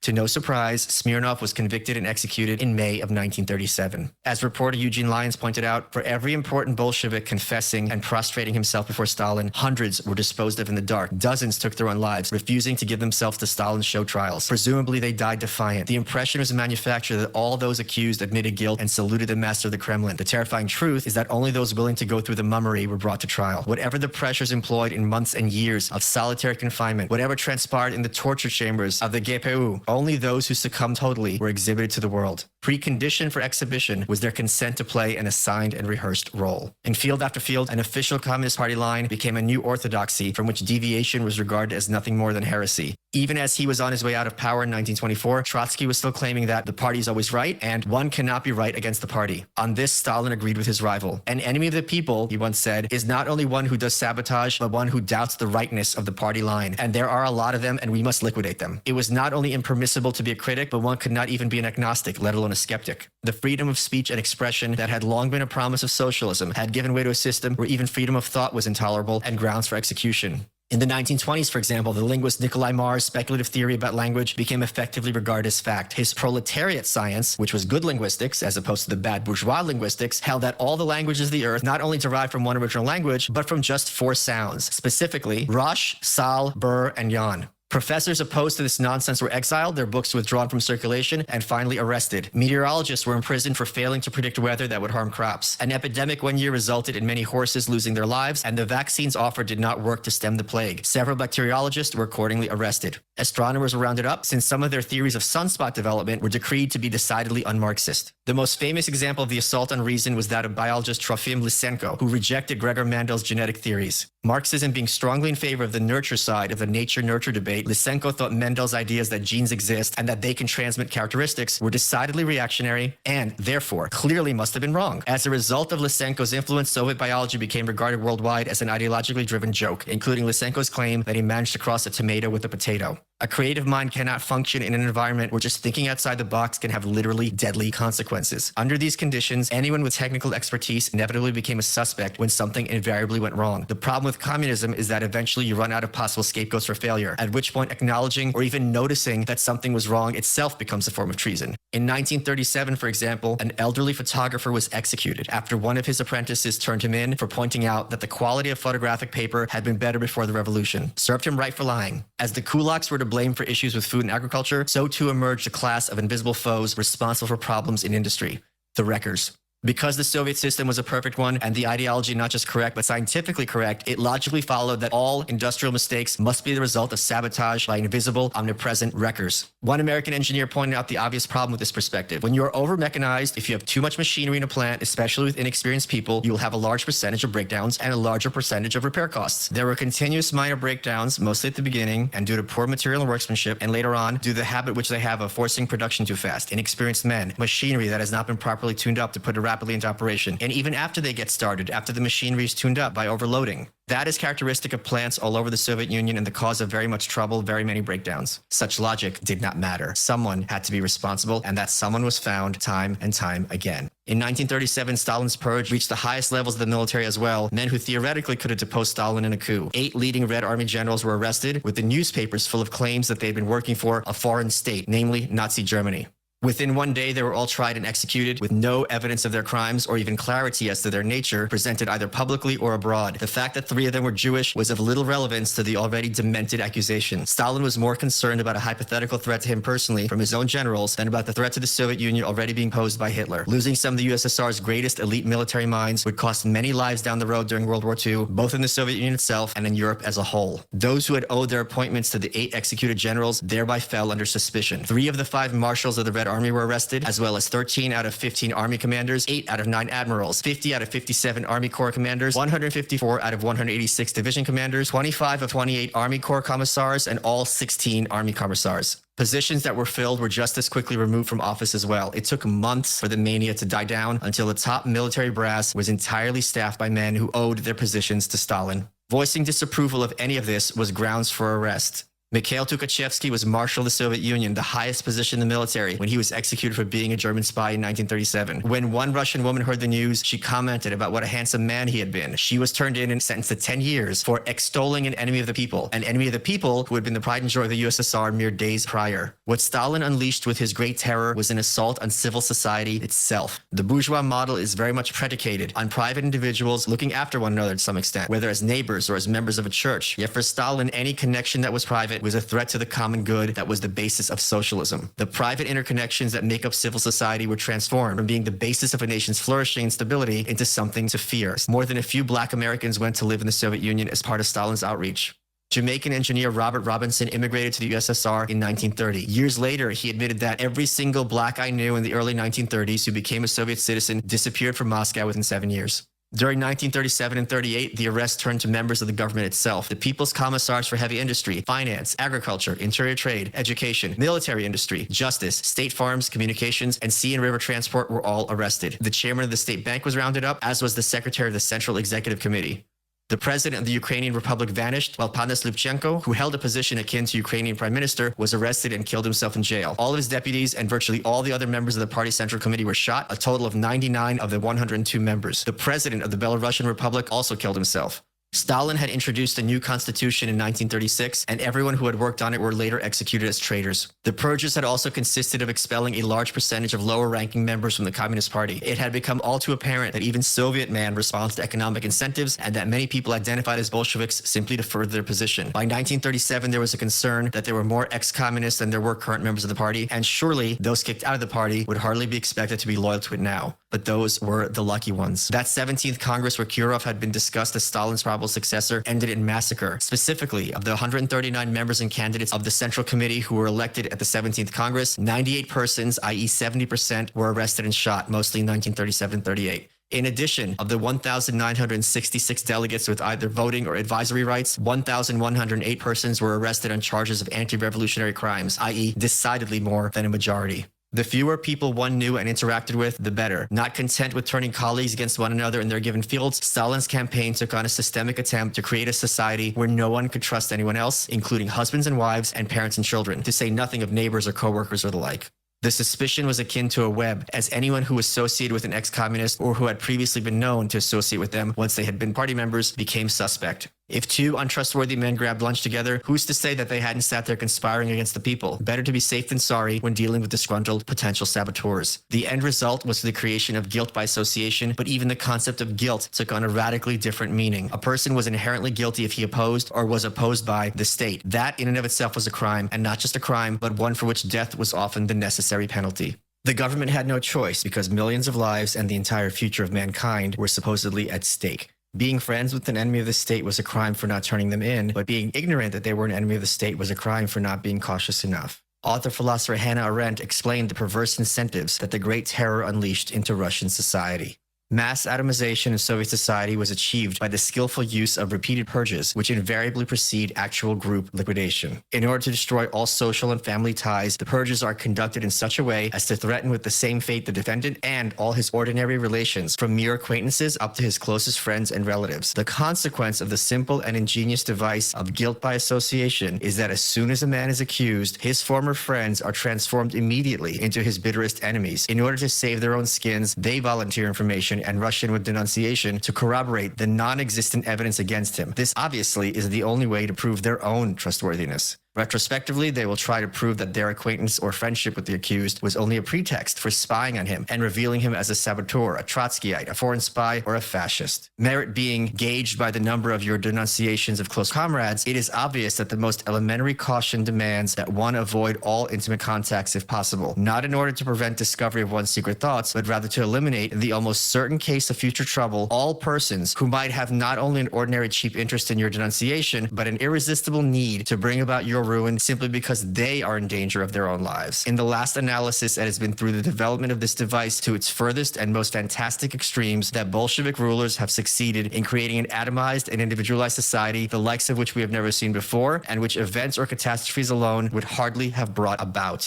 To no surprise, Smirnov was convicted and executed in May of 1937. As reporter Eugene Lyons pointed out, for every important Bolshevik confessing and prostrating himself before Stalin, hundreds were disposed of in the dark. Dozens took their own lives, refusing to give themselves to Stalin's show trials. Presumably, they died defiant. The impression was manufactured that all those accused admitted guilt and saluted the master of the Kremlin. The terrifying truth is that only those willing to go through the mummery were brought to trial. Whatever the pressures employed in months and years of solitary confinement, whatever transpired in the torture chambers of the GPU, only those who succumbed totally were exhibited to the world. Precondition for exhibition was their consent to play an assigned and rehearsed role. In field after field, an official Communist Party line became a new orthodoxy from which deviation was regarded as nothing more than heresy. Even as he was on his way out of power in 1924, Trotsky was still claiming that the party is always right and one cannot be right against the party. On this, Stalin agreed with his rival. An enemy of the people, he once said, is not only one who does sabotage, but one who doubts the rightness of the party line. And there are a lot of them, and we must liquidate them. It was not only impermissible to be a critic, but one could not even be an agnostic, let alone a skeptic. The freedom of speech and expression that had long been a promise of socialism had given way to a system where even freedom of thought was intolerable and grounds for execution. In the 1920s, for example, the linguist Nikolai Marr's speculative theory about language became effectively regarded as fact. His proletariat science, which was good linguistics as opposed to the bad bourgeois linguistics, held that all the languages of the earth not only derived from one original language, but from just 4 sounds, specifically Rosh, Sal, Bur, and Yan. Professors opposed to this nonsense were exiled, their books withdrawn from circulation, and finally arrested. Meteorologists were imprisoned for failing to predict weather that would harm crops. An epidemic one year resulted in many horses losing their lives, and the vaccines offered did not work to stem the plague. Several bacteriologists were accordingly arrested. Astronomers were rounded up since some of their theories of sunspot development were decreed to be decidedly un-Marxist. The most famous example of the assault on reason was that of biologist Trofim Lysenko, who rejected Gregor Mendel's genetic theories. Marxism being strongly in favor of the nurture side of the nature-nurture debate, Lysenko thought Mendel's ideas that genes exist and that they can transmit characteristics were decidedly reactionary and, therefore, clearly must have been wrong. As a result of Lysenko's influence, Soviet biology became regarded worldwide as an ideologically driven joke, including Lysenko's claim that he managed to cross a tomato with a potato. A creative mind cannot function in an environment where just thinking outside the box can have literally deadly consequences. Under these conditions, anyone with technical expertise inevitably became a suspect when something invariably went wrong. The problem with communism is that eventually you run out of possible scapegoats for failure, at which point acknowledging or even noticing that something was wrong itself becomes a form of treason. In 1937, for example, an elderly photographer was executed after one of his apprentices turned him in for pointing out that the quality of photographic paper had been better before the revolution. Served him right for lying. As the kulaks were to blame for issues with food and agriculture, so too emerged a class of invisible foes responsible for problems in industry: the wreckers. Because the Soviet system was a perfect one and the ideology not just correct but scientifically correct, it logically followed that all industrial mistakes must be the result of sabotage by invisible, omnipresent wreckers. One American engineer pointed out the obvious problem with this perspective. When you are over-mechanized, if you have too much machinery in a plant, especially with inexperienced people, you will have a large percentage of breakdowns and a larger percentage of repair costs. There were continuous minor breakdowns, mostly at the beginning, and due to poor material and workmanship, and later on, due to the habit which they have of forcing production too fast. Inexperienced men, machinery that has not been properly tuned up to put it rapidly into operation, and even after they get started, after the machinery is tuned up by overloading. That is characteristic of plants all over the Soviet Union and the cause of very much trouble, very many breakdowns. Such logic did not matter. Someone had to be responsible, and that someone was found time and time again. In 1937, Stalin's purge reached the highest levels of the military as well, men who theoretically could have deposed Stalin in a coup. 8 leading Red Army generals were arrested, with the newspapers full of claims that they had been working for a foreign state, namely Nazi Germany. Within one day, they were all tried and executed with no evidence of their crimes or even clarity as to their nature presented either publicly or abroad. The fact that 3 of them were Jewish was of little relevance to the already demented accusation. Stalin was more concerned about a hypothetical threat to him personally from his own generals than about the threat to the Soviet Union already being posed by Hitler. Losing some of the USSR's greatest elite military minds would cost many lives down the road during World War II, both in the Soviet Union itself and in Europe as a whole. Those who had owed their appointments to the 8 executed generals thereby fell under suspicion. 3 of the 5 marshals of the Red Army were arrested, as well as 13 out of 15 Army commanders, 8 out of 9 admirals, 50 out of 57 Army Corps commanders, 154 out of 186 division commanders, 25 of 28 Army Corps commissars, and all 16 Army commissars. Positions that were filled were just as quickly removed from office as well. It took months for the mania to die down until the top military brass was entirely staffed by men who owed their positions to Stalin. Voicing disapproval of any of this was grounds for arrest. Mikhail Tukhachevsky was Marshal of the Soviet Union, the highest position in the military, when he was executed for being a German spy in 1937. When one Russian woman heard the news, she commented about what a handsome man he had been. She was turned in and sentenced to 10 years for extolling an enemy of the people who had been the pride and joy of the USSR mere days prior. What Stalin unleashed with his Great Terror was an assault on civil society itself. The bourgeois model is very much predicated on private individuals looking after one another to some extent, whether as neighbors or as members of a church. Yet for Stalin, any connection that was private was a threat to the common good that was the basis of socialism. The private interconnections that make up civil society were transformed from being the basis of a nation's flourishing and stability into something to fear. More than a few black Americans went to live in the Soviet Union as part of Stalin's outreach. Jamaican engineer Robert Robinson immigrated to the USSR in 1930. Years later, he admitted that every single black I knew in the early 1930s who became a Soviet citizen disappeared from Moscow within 7 years. During 1937 and 38, the arrest turned to members of the government itself. The People's Commissars for Heavy Industry, Finance, Agriculture, Interior Trade, Education, Military Industry, Justice, State Farms, Communications, and Sea and River Transport were all arrested. The chairman of the State Bank was rounded up, as was the secretary of the Central Executive Committee. The president of the Ukrainian Republic vanished, while Panis Lyubchenko, who held a position akin to Ukrainian prime minister, was arrested and killed himself in jail. All of his deputies and virtually all the other members of the party central committee were shot, a total of 99 of the 102 members. The president of the Belarusian Republic also killed himself. Stalin had introduced a new constitution in 1936, and everyone who had worked on it were later executed as traitors. The purges had also consisted of expelling a large percentage of lower-ranking members from the Communist Party. It had become all too apparent that even Soviet man responds to economic incentives, and that many people identified as Bolsheviks simply to further their position. By 1937, there was a concern that there were more ex-communists than there were current members of the party, and surely those kicked out of the party would hardly be expected to be loyal to it now. But those were the lucky ones. That 17th Congress, where Kirov had been discussed as Stalin's probable successor, ended in massacre. Specifically, of the 139 members and candidates of the Central Committee who were elected at the 17th Congress, 98 persons, i.e. 70%, were arrested and shot, mostly in 1937-38. In addition, of the 1,966 delegates with either voting or advisory rights, 1,108 persons were arrested on charges of anti-revolutionary crimes, i.e. decidedly more than a majority. The fewer people one knew and interacted with, the better. Not content with turning colleagues against one another in their given fields, Stalin's campaign took on a systemic attempt to create a society where no one could trust anyone else, including husbands and wives and parents and children, to say nothing of neighbors or co-workers or the like. The suspicion was akin to a web, as anyone who associated with an ex-communist or who had previously been known to associate with them once they had been party members became suspect. If two untrustworthy men grabbed lunch together, who's to say that they hadn't sat there conspiring against the people? Better to be safe than sorry when dealing with disgruntled potential saboteurs. The end result was the creation of guilt by association, but even the concept of guilt took on a radically different meaning. A person was inherently guilty if he opposed or was opposed by the state. That in and of itself was a crime, and not just a crime, but one for which death was often the necessary penalty. The government had no choice because millions of lives and the entire future of mankind were supposedly at stake. Being friends with an enemy of the state was a crime for not turning them in, but being ignorant that they were an enemy of the state was a crime for not being cautious enough. Author-philosopher Hannah Arendt explained the perverse incentives that the Great Terror unleashed into Russian society. Mass atomization in Soviet society was achieved by the skillful use of repeated purges, which invariably precede actual group liquidation. In order to destroy all social and family ties, the purges are conducted in such a way as to threaten with the same fate the defendant and all his ordinary relations, from mere acquaintances up to his closest friends and relatives. The consequence of the simple and ingenious device of guilt by association is that as soon as a man is accused, his former friends are transformed immediately into his bitterest enemies. In order to save their own skins, they volunteer information and rush in with denunciation to corroborate the non-existent evidence against him. This obviously is the only way to prove their own trustworthiness. Retrospectively, they will try to prove that their acquaintance or friendship with the accused was only a pretext for spying on him and revealing him as a saboteur, a Trotskyite, a foreign spy, or a fascist. Merit being gauged by the number of your denunciations of close comrades, it is obvious that the most elementary caution demands that one avoid all intimate contacts if possible, not in order to prevent discovery of one's secret thoughts, but rather to eliminate, in the almost certain case of future trouble, all persons who might have not only an ordinary cheap interest in your denunciation, but an irresistible need to bring about your ruin simply because they are in danger of their own lives. In the last analysis, it has been through the development of this device to its furthest and most fantastic extremes that Bolshevik rulers have succeeded in creating an atomized and individualized society, the likes of which we have never seen before, and which events or catastrophes alone would hardly have brought about.